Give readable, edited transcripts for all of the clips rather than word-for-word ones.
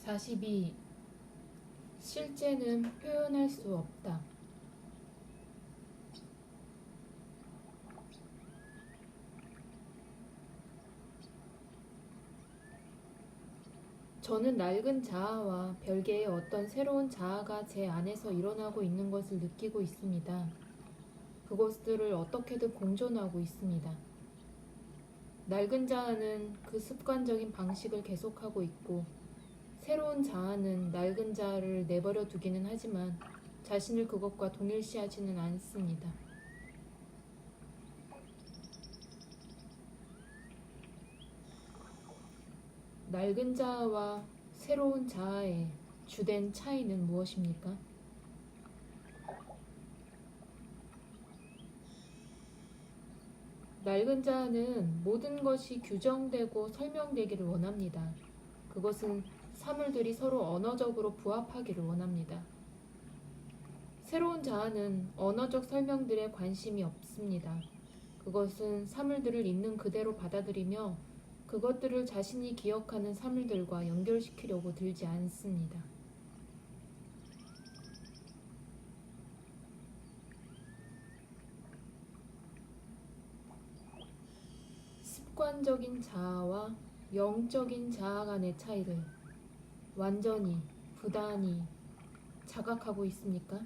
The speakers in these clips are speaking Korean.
42. 실제는 표현할 수 없다. 저는 낡은 자아와 별개의 어떤 새로운 자아가 제 안에서 일어나고 있는 것을 느끼고 있습니다. 그것들을 어떻게든 공존하고 있습니다. 낡은 자아는 그 습관적인 방식을 계속하고 있고, 새로운 자아는 낡은 자아를 내버려 두기는 하지만 자신을 그것과 동일시하지는 않습니다. 낡은 자아와 새로운 자아의 주된 차이는 무엇입니까? 낡은 자아는 모든 것이 규정되고 설명되기를 원합니다. 그것은 사물들이 서로 언어적으로 부합하기를 원합니다. 새로운 자아는 언어적 설명들에 관심이 없습니다. 그것은 사물들을 있는 그대로 받아들이며 그것들을 자신이 기억하는 사물들과 연결시키려고 들지 않습니다. 습관적인 자아와 영적인 자아 간의 차이를 완전히, 부단히 자각하고 있습니까?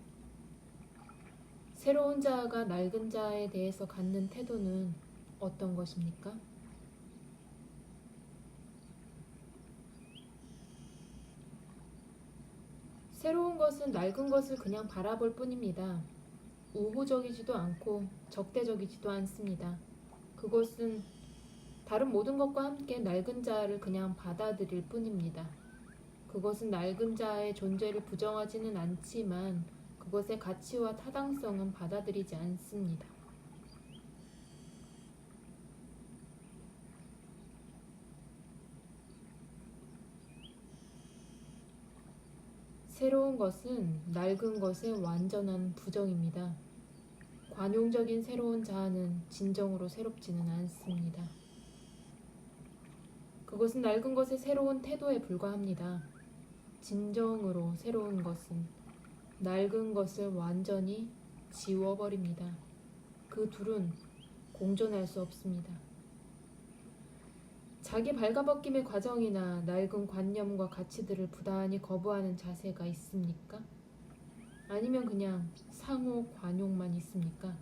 새로운 자아가 낡은 자아에 대해서 갖는 태도는 어떤 것입니까? 새로운 것은 낡은 것을 그냥 바라볼 뿐입니다. 우호적이지도 않고 적대적이지도 않습니다. 그것은 다른 모든 것과 함께 낡은 자아를 그냥 받아들일 뿐입니다. 그것은 낡은 자아의 존재를 부정하지는 않지만 그것의 가치와 타당성은 받아들이지 않습니다. 새로운 것은 낡은 것의 완전한 부정입니다. 관용적인 새로운 자아는 진정으로 새롭지는 않습니다. 그것은 낡은 것의 새로운 태도에 불과합니다. 진정으로 새로운 것은 낡은 것을 완전히 지워버립니다. 그 둘은 공존할 수 없습니다. 자기 발가벗김의 과정이나 낡은 관념과 가치들을 부단히 거부하는 자세가 있습니까? 아니면 그냥 상호 관용만 있습니까?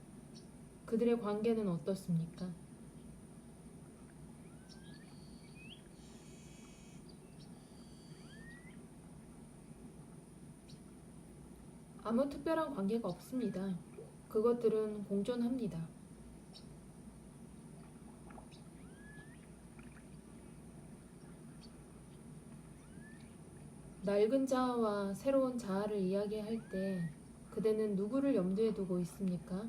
그들의 관계는 어떻습니까? 아무 특별한 관계가 없습니다. 그것들은 공존합니다. 낡은 자아와 새로운 자아를 이야기할 때 그대는 누구를 염두에 두고 있습니까?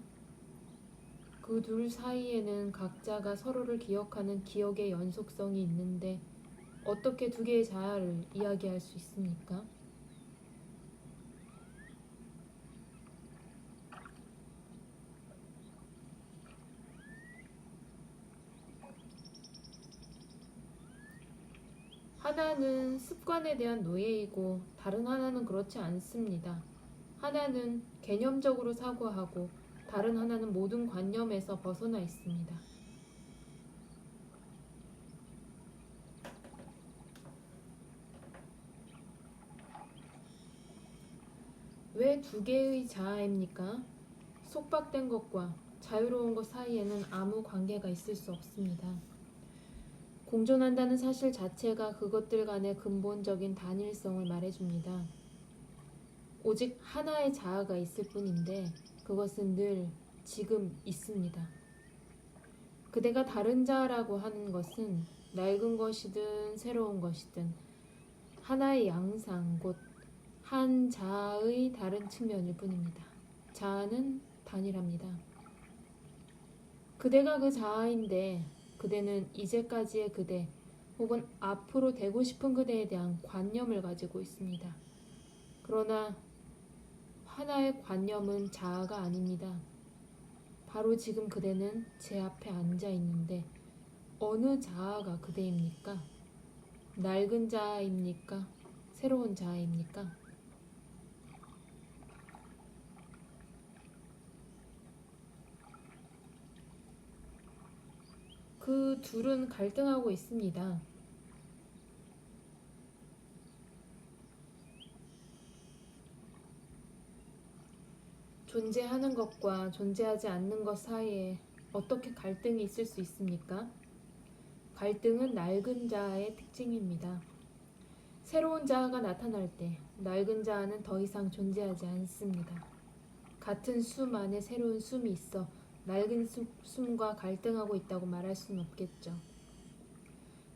그 둘 사이에는 각자가 서로를 기억하는 기억의 연속성이 있는데 어떻게 두 개의 자아를 이야기할 수 있습니까? 하나는 습관에 대한 노예이고 다른 하나는 그렇지 않습니다. 하나는 개념적으로 사고하고 다른 하나는 모든 관념에서 벗어나 있습니다. 왜 두 개의 자아입니까? 속박된 것과 자유로운 것 사이에는 아무 관계가 있을 수 없습니다. 공존한다는 사실 자체가 그것들 간의 근본적인 단일성을 말해줍니다. 오직 하나의 자아가 있을 뿐인데 그것은 늘 지금 있습니다. 그대가 다른 자아라고 하는 것은 낡은 것이든 새로운 것이든 하나의 양상, 곧 한 자아의 다른 측면일 뿐입니다. 자아는 단일합니다. 그대가 그 자아인데 그대는 이제까지의 그대 혹은 앞으로 되고 싶은 그대에 대한 관념을 가지고 있습니다. 그러나 하나의 관념은 자아가 아닙니다. 바로 지금 그대는 제 앞에 앉아 있는데 어느 자아가 그대입니까? 낡은 자아입니까? 새로운 자아입니까? 그 둘은 갈등하고 있습니다. 존재하는 것과 존재하지 않는 것 사이에 어떻게 갈등이 있을 수 있습니까? 갈등은 낡은 자아의 특징입니다. 새로운 자아가 나타날 때 낡은 자아는 더 이상 존재하지 않습니다. 같은 숨 안에 새로운 숨이 있어 낡은 숨과 갈등하고 있다고 말할 수는 없겠죠.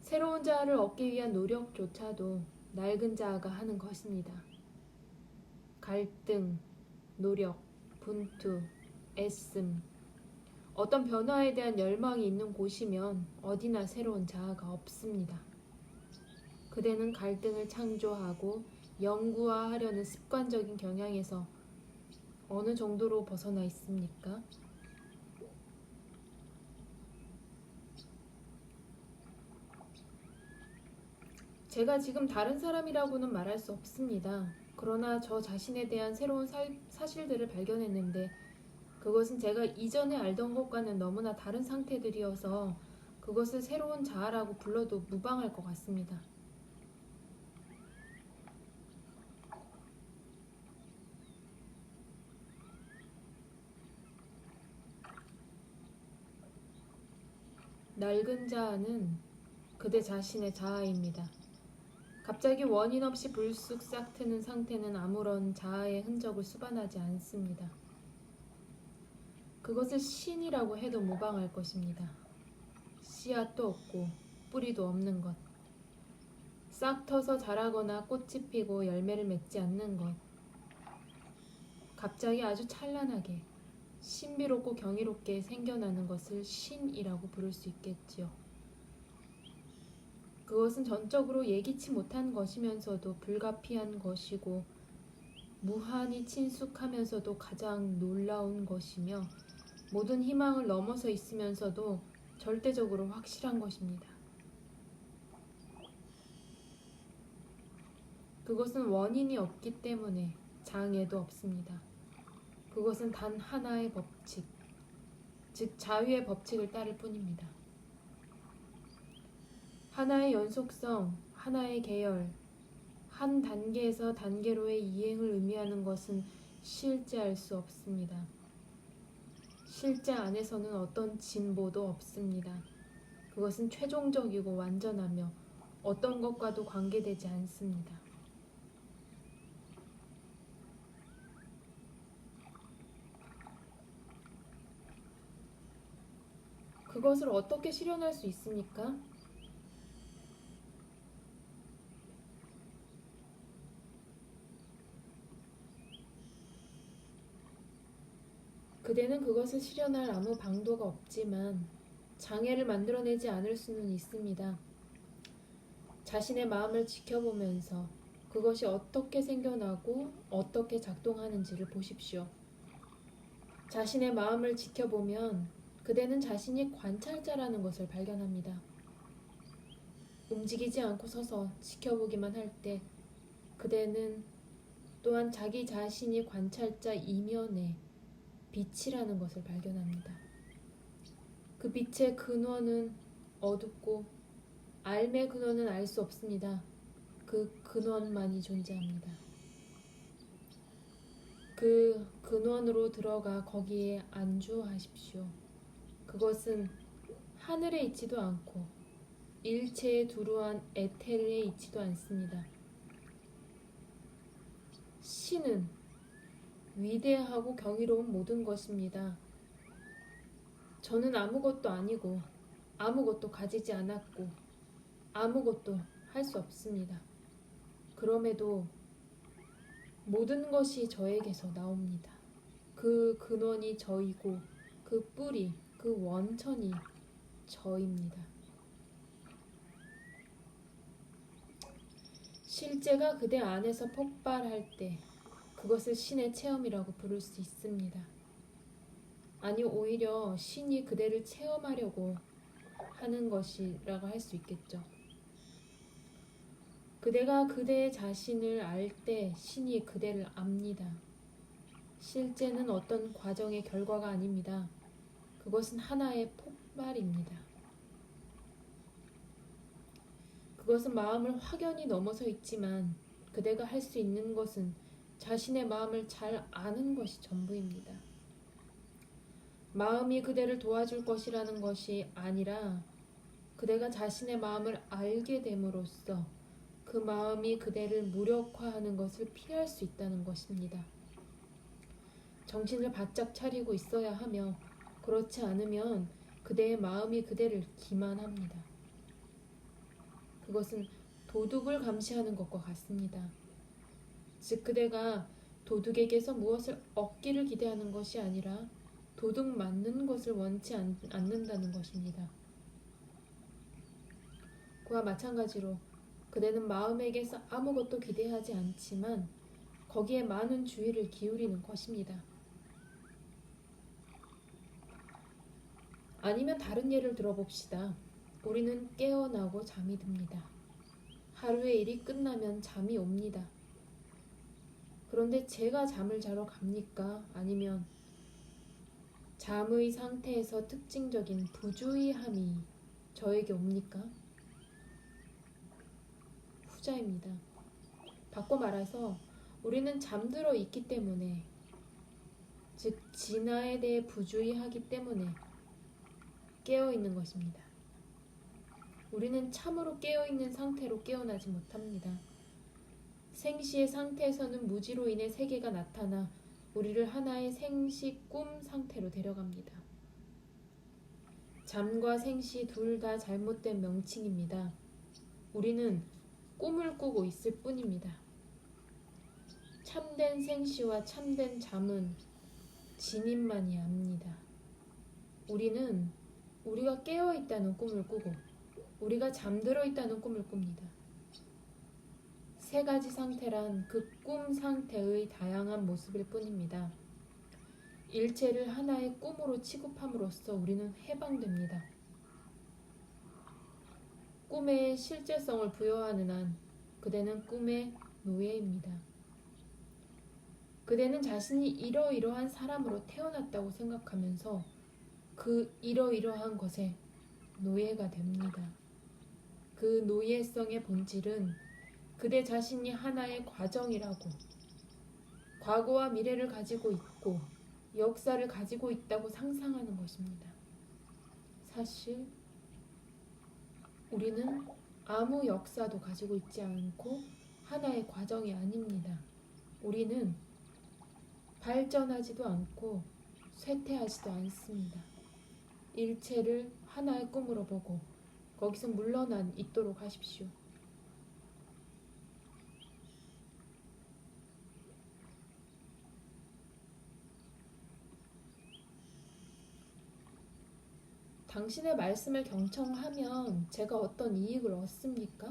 새로운 자아를 얻기 위한 노력조차도 낡은 자아가 하는 것입니다. 갈등, 노력, 분투, 애씀, 어떤 변화에 대한 열망이 있는 곳이면 어디나 새로운 자아가 없습니다. 그대는 갈등을 창조하고 연구화하려는 습관적인 경향에서 어느 정도로 벗어나 있습니까? 제가 지금 다른 사람이라고는 말할 수 없습니다. 그러나 저 자신에 대한 새로운 사실들을 발견했는데 그것은 제가 이전에 알던 것과는 너무나 다른 상태들이어서 그것을 새로운 자아라고 불러도 무방할 것 같습니다. 낡은 자아는 그대 자신의 자아입니다. 갑자기 원인 없이 불쑥 싹 트는 상태는 아무런 자아의 흔적을 수반하지 않습니다. 그것을 신이라고 해도 무방할 것입니다. 씨앗도 없고 뿌리도 없는 것, 싹 터서 자라거나 꽃이 피고 열매를 맺지 않는 것, 갑자기 아주 찬란하게 신비롭고 경이롭게 생겨나는 것을 신이라고 부를 수 있겠지요. 그것은 전적으로 예기치 못한 것이면서도 불가피한 것이고 무한히 친숙하면서도 가장 놀라운 것이며 모든 희망을 넘어서 있으면서도 절대적으로 확실한 것입니다. 그것은 원인이 없기 때문에 장애도 없습니다. 그것은 단 하나의 법칙, 즉 자유의 법칙을 따를 뿐입니다. 하나의 연속성, 하나의 계열, 한 단계에서 단계로의 이행을 의미하는 것은 실제할 수 없습니다. 실제 안에서는 어떤 진보도 없습니다. 그것은 최종적이고 완전하며 어떤 것과도 관계되지 않습니다. 그것을 어떻게 실현할 수 있습니까? 그대는 그것을 실현할 아무 방도가 없지만 장애를 만들어내지 않을 수는 있습니다. 자신의 마음을 지켜보면서 그것이 어떻게 생겨나고 어떻게 작동하는지를 보십시오. 자신의 마음을 지켜보면 그대는 자신이 관찰자라는 것을 발견합니다. 움직이지 않고 서서 지켜보기만 할 때 그대는 또한 자기 자신이 관찰자 이면에 빛이라는 것을 발견합니다. 그 빛의 근원은 어둡고 알의 근원은 알 수 없습니다. 그 근원만이 존재합니다. 그 근원으로 들어가 거기에 안주하십시오. 그것은 하늘에 있지도 않고 일체에 두루한 에테르에 있지도 않습니다. 신은 위대하고 경이로운 모든 것입니다. 저는 아무것도 아니고 아무것도 가지지 않았고 아무것도 할 수 없습니다. 그럼에도 모든 것이 저에게서 나옵니다. 그 근원이 저이고 그 뿌리, 그 원천이 저입니다. 실제가 그대 안에서 폭발할 때 그것을 신의 체험이라고 부를 수 있습니다. 아니 오히려 신이 그대를 체험하려고 하는 것이라고 할 수 있겠죠. 그대가 그대 자신을 알 때 신이 그대를 압니다. 실제는 어떤 과정의 결과가 아닙니다. 그것은 하나의 폭발입니다. 그것은 마음을 확연히 넘어서 있지만 그대가 할 수 있는 것은 자신의 마음을 잘 아는 것이 전부입니다. 마음이 그대를 도와줄 것이라는 것이 아니라 그대가 자신의 마음을 알게 됨으로써 그 마음이 그대를 무력화하는 것을 피할 수 있다는 것입니다. 정신을 바짝 차리고 있어야 하며 그렇지 않으면 그대의 마음이 그대를 기만합니다. 그것은 도둑을 감시하는 것과 같습니다. 즉 그대가 도둑에게서 무엇을 얻기를 기대하는 것이 아니라 도둑 맞는 것을 원치 않는다는 것입니다. 그와 마찬가지로 그대는 마음에게서 아무것도 기대하지 않지만 거기에 많은 주의를 기울이는 것입니다. 아니면 다른 예를 들어봅시다. 우리는 깨어나고 잠이 듭니다. 하루의 일이 끝나면 잠이 옵니다. 그런데 제가 잠을 자러 갑니까? 아니면 잠의 상태에서 특징적인 부주의함이 저에게 옵니까? 후자입니다. 바꿔 말해서 우리는 잠들어 있기 때문에, 즉 진화에 대해 부주의하기 때문에 깨어 있는 것입니다. 우리는 참으로 깨어 있는 상태로 깨어나지 못합니다. 생시의 상태에서는 무지로 인해 세계가 나타나 우리를 하나의 생시 꿈 상태로 데려갑니다. 잠과 생시 둘 다 잘못된 명칭입니다. 우리는 꿈을 꾸고 있을 뿐입니다. 참된 생시와 참된 잠은 진인만이 압니다. 우리는 우리가 깨어있다는 꿈을 꾸고 우리가 잠들어 있다는 꿈을 꿉니다. 세 가지 상태란 그 꿈 상태의 다양한 모습일 뿐입니다. 일체를 하나의 꿈으로 취급함으로써 우리는 해방됩니다. 꿈의 실제성을 부여하는 한 그대는 꿈의 노예입니다. 그대는 자신이 이러이러한 사람으로 태어났다고 생각하면서 그 이러이러한 것에 노예가 됩니다. 그 노예성의 본질은 그대 자신이 하나의 과정이라고, 과거와 미래를 가지고 있고 역사를 가지고 있다고 상상하는 것입니다. 사실 우리는 아무 역사도 가지고 있지 않고 하나의 과정이 아닙니다. 우리는 발전하지도 않고 쇠퇴하지도 않습니다. 일체를 하나의 꿈으로 보고 거기서 물러난 있도록 하십시오. 당신의 말씀을 경청하면 제가 어떤 이익을 얻습니까?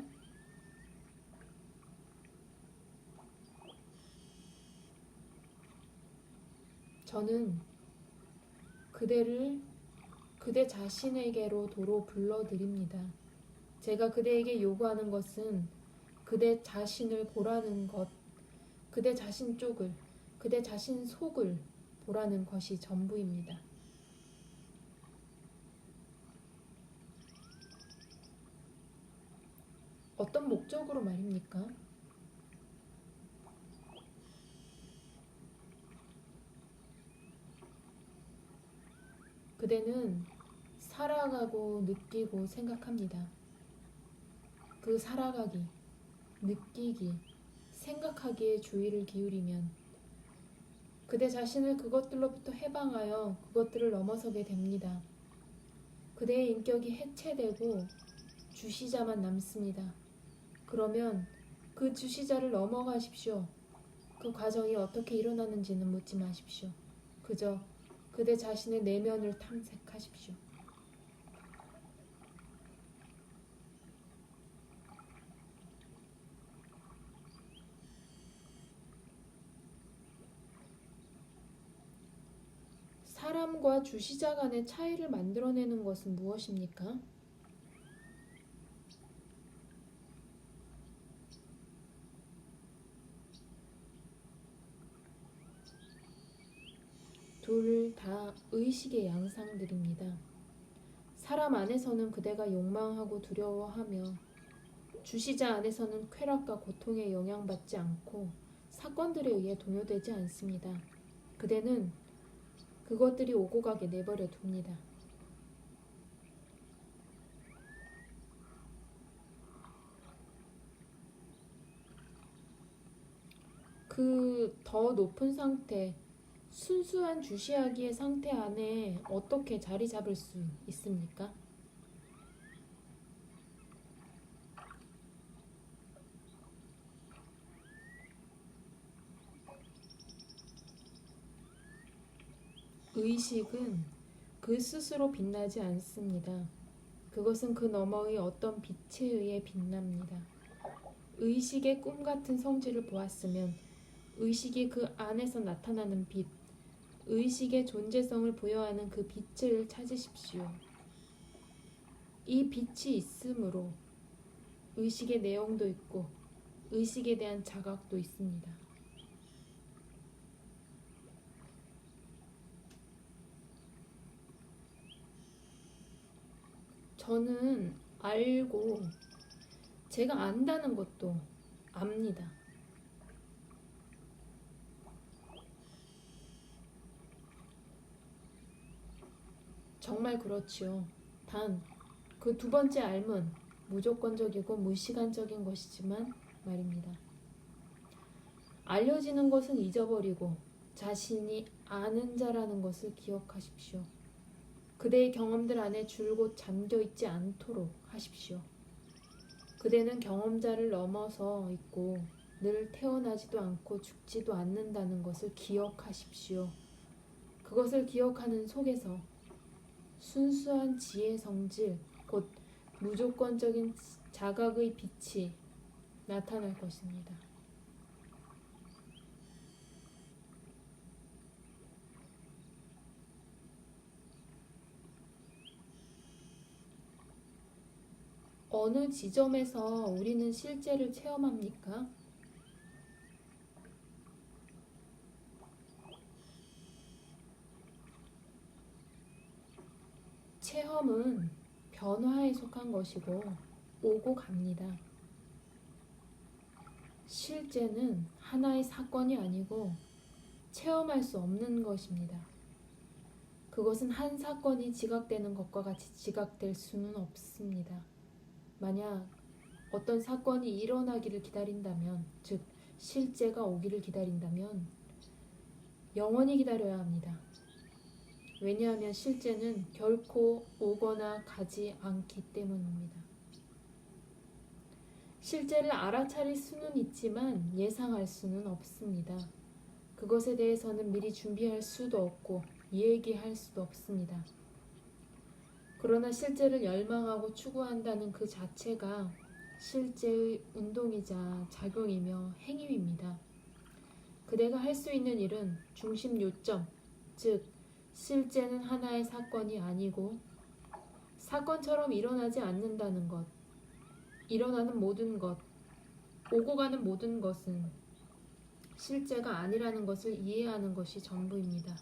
저는 그대를 그대 자신에게로 도로 불러드립니다. 제가 그대에게 요구하는 것은 그대 자신을 보라는 것, 그대 자신 쪽을, 그대 자신 속을 보라는 것이 전부입니다. 어떤 목적으로 말입니까? 그대는 살아가고 느끼고 생각합니다. 그 살아가기, 느끼기, 생각하기에 주의를 기울이면 그대 자신을 그것들로부터 해방하여 그것들을 넘어서게 됩니다. 그대의 인격이 해체되고 주시자만 남습니다. 그러면 그 주시자를 넘어가십시오. 그 과정이 어떻게 일어나는지는 묻지 마십시오. 그저 그대 자신의 내면을 탐색하십시오. 사람과 주시자 간의 차이를 만들어내는 것은 무엇입니까? 둘 다 의식의 양상들입니다. 사람 안에서는 그대가 욕망하고 두려워하며 주시자 안에서는 쾌락과 고통에 영향받지 않고 사건들에 의해 동요되지 않습니다. 그대는 그것들이 오고 가게 내버려 둡니다. 그 더 높은 상태, 순수한 주시하기의 상태 안에 어떻게 자리 잡을 수 있습니까? 의식은 그 스스로 빛나지 않습니다. 그것은 그 너머의 어떤 빛에 의해 빛납니다. 의식의 꿈 같은 성질을 보았으면 의식이 그 안에서 나타나는 빛, 의식의 존재성을 부여하는 그 빛을 찾으십시오. 이 빛이 있으므로 의식의 내용도 있고 의식에 대한 자각도 있습니다. 저는 알고 제가 안다는 것도 압니다. 정말 그렇지요. 단, 그 두 번째 알은 무조건적이고 무시간적인 것이지만 말입니다. 알려지는 것은 잊어버리고 자신이 아는 자라는 것을 기억하십시오. 그대의 경험들 안에 줄곧 잠겨있지 않도록 하십시오. 그대는 경험자를 넘어서 있고 늘 태어나지도 않고 죽지도 않는다는 것을 기억하십시오. 그것을 기억하는 속에서 순수한 지혜 성질, 곧 무조건적인 자각의 빛이 나타날 것입니다. 어느 지점에서 우리는 실제를 체험합니까? 체험은 변화에 속한 것이고 오고 갑니다. 실제는 하나의 사건이 아니고 체험할 수 없는 것입니다. 그것은 한 사건이 지각되는 것과 같이 지각될 수는 없습니다. 만약 어떤 사건이 일어나기를 기다린다면, 즉 실제가 오기를 기다린다면 영원히 기다려야 합니다. 왜냐하면 실제는 결코 오거나 가지 않기 때문입니다. 실제를 알아차릴 수는 있지만 예상할 수는 없습니다. 그것에 대해서는 미리 준비할 수도 없고 얘기할 수도 없습니다. 그러나 실제를 열망하고 추구한다는 그 자체가 실제의 운동이자 작용이며 행위입니다. 그대가 할 수 있는 일은 중심 요점, 즉 실제는 하나의 사건이 아니고 사건처럼 일어나지 않는다는 것, 일어나는 모든 것, 오고 가는 모든 것은 실제가 아니라는 것을 이해하는 것이 전부입니다.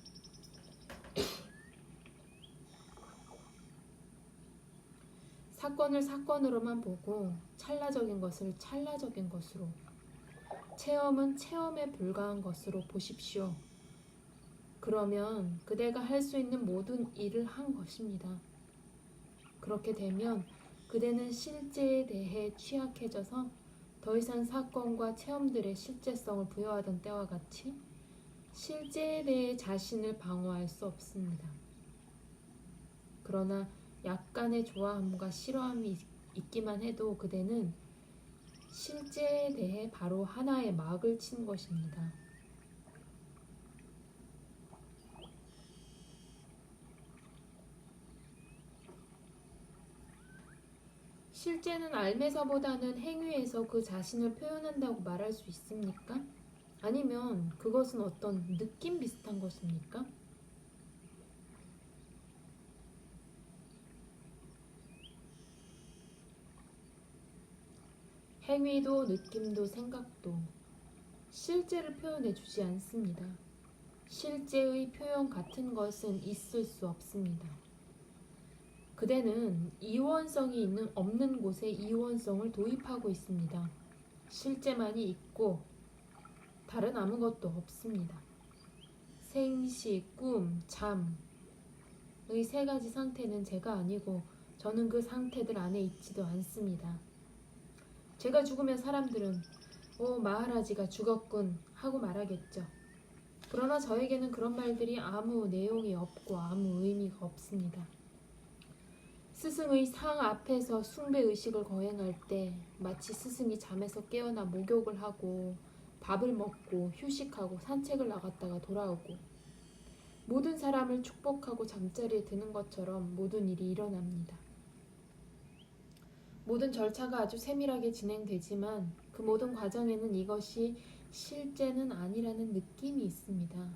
사건을 사건으로만 보고 찰나적인 것을 찰나적인 것으로, 체험은 체험에 불과한 것으로 보십시오. 그러면 그대가 할 수 있는 모든 일을 한 것입니다. 그렇게 되면 그대는 실제에 대해 취약해져서 더 이상 사건과 체험들의 실제성을 부여하던 때와 같이 실제에 대해 자신을 방어할 수 없습니다. 그러나 약간의 좋아함과 싫어함이 있기만 해도 그대는 실제에 대해 바로 하나의 막을 친 것입니다. 실제는 알면서보다는 행위에서 그 자신을 표현한다고 말할 수 있습니까? 아니면 그것은 어떤 느낌 비슷한 것입니까? 행위도 느낌도 생각도 실제를 표현해 주지 않습니다. 실제의 표현 같은 것은 있을 수 없습니다. 그대는 이원성이 없는 곳에 이원성을 도입하고 있습니다. 실제만이 있고 다른 아무것도 없습니다. 생시, 꿈, 잠의 세 가지 상태는 제가 아니고 저는 그 상태들 안에 있지도 않습니다. 제가 죽으면 사람들은 마하라지가 죽었군 하고 말하겠죠. 그러나 저에게는 그런 말들이 아무 내용이 없고 아무 의미가 없습니다. 스승의 상 앞에서 숭배의식을 거행할 때 마치 스승이 잠에서 깨어나 목욕을 하고 밥을 먹고 휴식하고 산책을 나갔다가 돌아오고 모든 사람을 축복하고 잠자리에 드는 것처럼 모든 일이 일어납니다. 모든 절차가 아주 세밀하게 진행되지만 그 모든 과정에는 이것이 실제는 아니라는 느낌이 있습니다.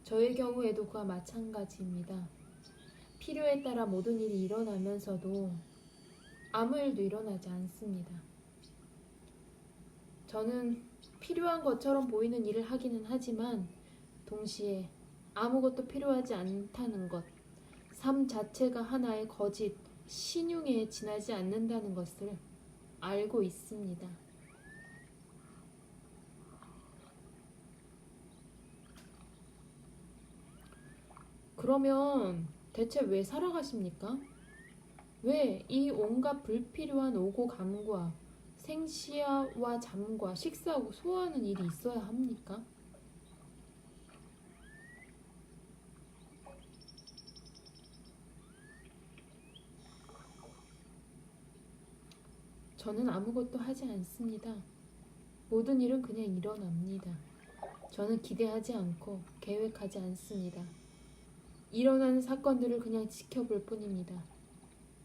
저의 경우에도 그와 마찬가지입니다. 필요에 따라 모든 일이 일어나면서도 아무 일도 일어나지 않습니다. 저는 필요한 것처럼 보이는 일을 하기는 하지만 동시에 아무것도 필요하지 않다는 것, 삶 자체가 하나의 거짓, 신용에 지나지 않는다는 것을 알고 있습니다. 그러면 대체 왜 살아가십니까? 왜 이 온갖 불필요한 오고 감과 생시와 잠과 식사하고 소화하는 일이 있어야 합니까? 저는 아무것도 하지 않습니다. 모든 일은 그냥 일어납니다. 저는 기대하지 않고 계획하지 않습니다. 일어나는 사건들을 그냥 지켜볼 뿐입니다.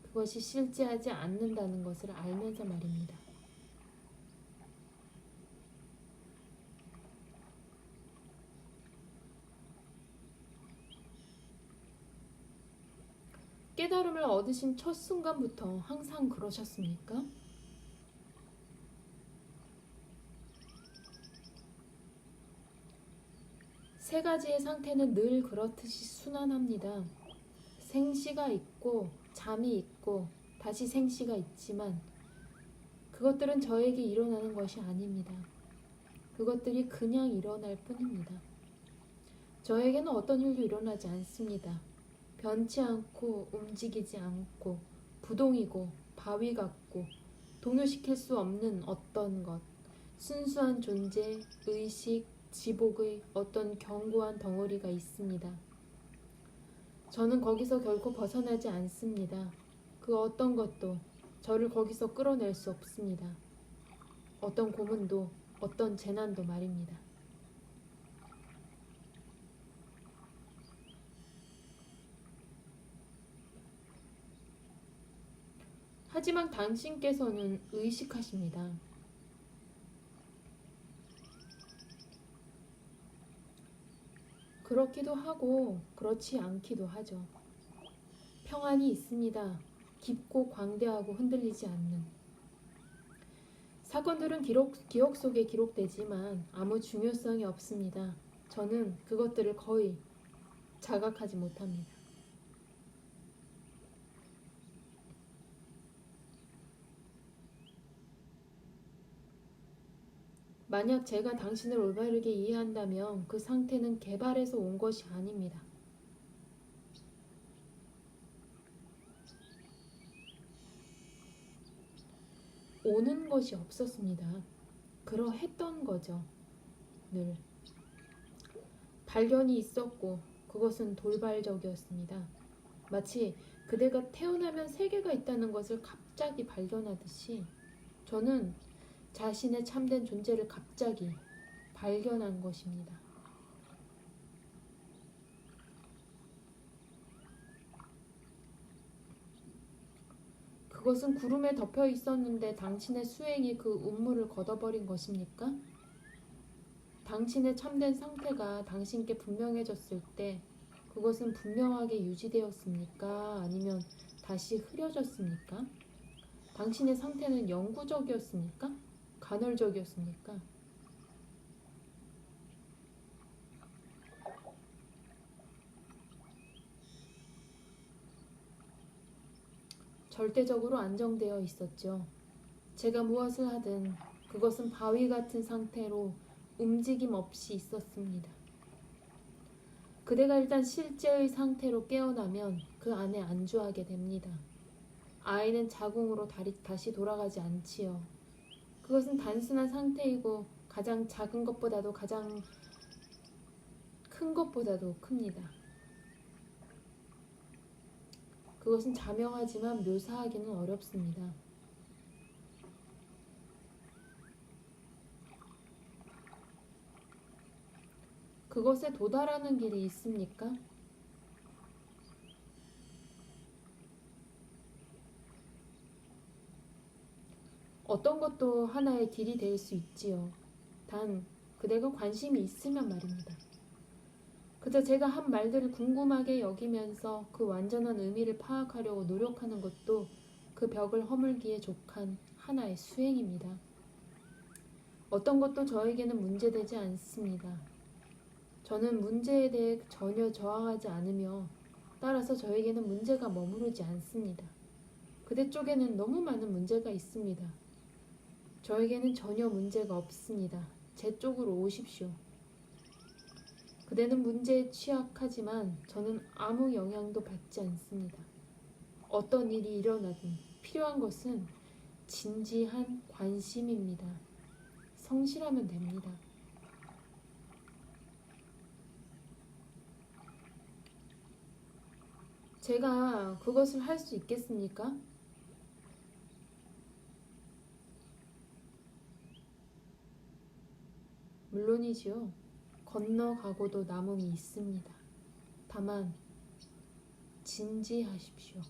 그것이 실제하지 않는다는 것을 알면서 말입니다. 깨달음을 얻으신 첫 순간부터 항상 그러셨습니까? 세 가지의 상태는 늘 그렇듯이 순환합니다. 생시가 있고 잠이 있고 다시 생시가 있지만 그것들은 저에게 일어나는 것이 아닙니다. 그것들이 그냥 일어날 뿐입니다. 저에게는 어떤 일도 일어나지 않습니다. 변치 않고 움직이지 않고 부동이고 바위 같고 동요시킬 수 없는 어떤 것, 순수한 존재, 의식, 지복의 어떤 견고한 덩어리가 있습니다. 저는 거기서 결코 벗어나지 않습니다. 그 어떤 것도 저를 거기서 끌어낼 수 없습니다. 어떤 고문도 어떤 재난도 말입니다. 하지만 당신께서는 의식하십니다. 그렇기도 하고 그렇지 않기도 하죠. 평안이 있습니다. 깊고 광대하고 흔들리지 않는. 사건들은 기억 속에 기록되지만 아무 중요성이 없습니다. 저는 그것들을 거의 자각하지 못합니다. 만약 제가 당신을 올바르게 이해한다면 그 상태는 개발에서 온 것이 아닙니다. 오는 것이 없었습니다. 그러했던 거죠. 늘. 발견이 있었고 그것은 돌발적이었습니다. 마치 그대가 태어나면 세계가 있다는 것을 갑자기 발견하듯이 저는 자신의 참된 존재를 갑자기 발견한 것입니다. 그것은 구름에 덮여 있었는데 당신의 수행이 그 운물을 걷어버린 것입니까? 당신의 참된 상태가 당신께 분명해졌을 때 그것은 분명하게 유지되었습니까? 아니면 다시 흐려졌습니까? 당신의 상태는 영구적이었습니까? 간헐적이었습니까? 절대적으로 안정되어 있었죠. 제가 무엇을 하든 그것은 바위 같은 상태로 움직임 없이 있었습니다. 그대가 일단 실제의 상태로 깨어나면 그 안에 안주하게 됩니다. 아이는 자궁으로 다시 돌아가지 않지요. 그것은 단순한 상태이고 가장 작은 것보다도 가장 큰 것보다도 큽니다. 그것은 자명하지만 묘사하기는 어렵습니다. 그것에 도달하는 길이 있습니까? 어떤 것도 하나의 길이 될 수 있지요. 단 그대가 관심이 있으면 말입니다. 그저 제가 한 말들을 궁금하게 여기면서 그 완전한 의미를 파악하려고 노력하는 것도 그 벽을 허물기에 족한 하나의 수행입니다. 어떤 것도 저에게는 문제되지 않습니다. 저는 문제에 대해 전혀 저항하지 않으며 따라서 저에게는 문제가 머무르지 않습니다. 그대 쪽에는 너무 많은 문제가 있습니다. 저에게는 전혀 문제가 없습니다. 제 쪽으로 오십시오. 그대는 문제에 취약하지만 저는 아무 영향도 받지 않습니다. 어떤 일이 일어나든 필요한 것은 진지한 관심입니다. 성실하면 됩니다. 제가 그것을 할 수 있겠습니까? 물론이지요. 건너가고도 남음이 있습니다. 다만 진지하십시오.